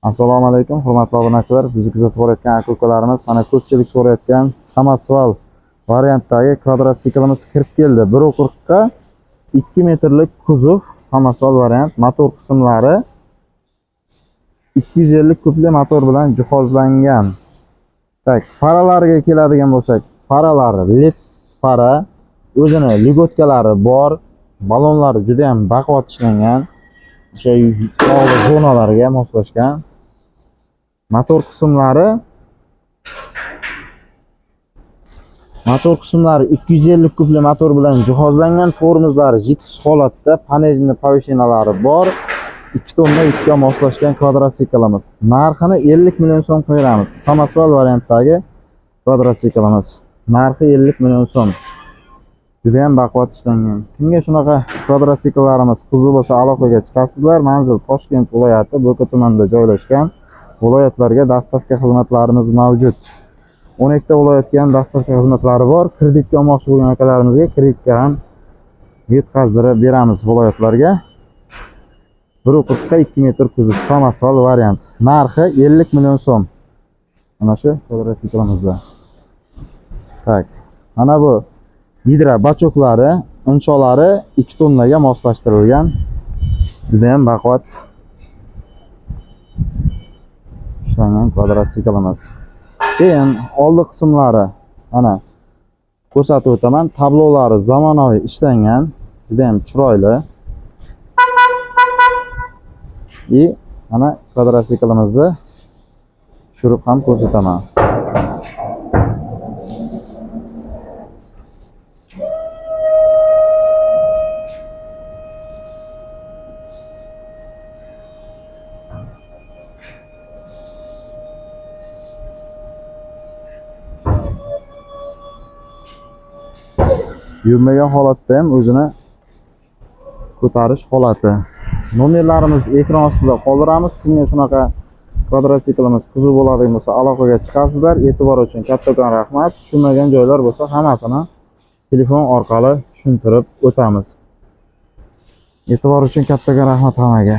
Assalomu alaykum, hurmatli obunachilar. Biz kuzatib borayotgan aka-ukalarimiz mana ko'pchilik so'rayotgan samosval variantdagi kvadrotsiklimiz kirib keldi. 1.40 ga 2 metrlik kuzov samosval variant, motor qismlari 250 kubli motor bilan jihozlangan. Tak, faralariga keladigan bo'lsak, faralari LED fara, o'zini ligotkalari bor, balonlari juda ham baquvvat ishlangan. O'sha tog'li zonalarga moslashgan. Motor qismlari 250 kubli motor bilan jihozlangan. Tormozlari jitsiz holatda, panelni povishinalari bor. 2 tonna yukka moslashgan kvadrotsiklimiz. Narxini 50 million so'm qo'yamiz. Samosval variantdagi kvadrotsiklimiz. Narxi 50 million so'm. Juda ham baquvvat ishlangan. Kimga shunaqa kvadrotsikllarimiz qiziq bo'lsa aloqaga chiqasizlar. Manzil Toshkent viloyati, Bo'ka tumanida joylashgan. Viloyatlarga dastavka xizmatlarimiz mavjud. 12 ta viloyatga ham dastavka xizmatlari bor. Kreditga olmoqchi bo'lgan akalarimizga kreditga ham yetkazdirib beramiz viloyatlarga. 1.40 ga 2 metr kuzov samosval variant. Narxi 50 million so'm. Mana shu kvadrotsiklimizda. Tak. Mana bu gidra bachoklari, uncholari 2 tonnaga moslashtirilgan. Juda ham baquvvat ishlangan kvadrotsiklimiz. Keyin oldi qismlari mana ko'rsatib o'taman. Tablolari zamonaviy ishlangan, juda ham chiroyli. Mana kvadrotsiklimizni tushirib ham ko'rsataman. Yurmagan holatda ham o'zini ko'tarish holati. Nomerlarimiz ekran ostida qoldiramiz. Kimga shunaqa kvadrotsiklimiz qiziq bo'ladigan bo'lsa aloqaga chiqasizlar. E'tibor uchun kattakon rahmat. Tushunmagan joylar bo'lsa hammasini telefon orqali tushuntirib o'tamiz. E'tibor uchun kattakon rahmat hammaga.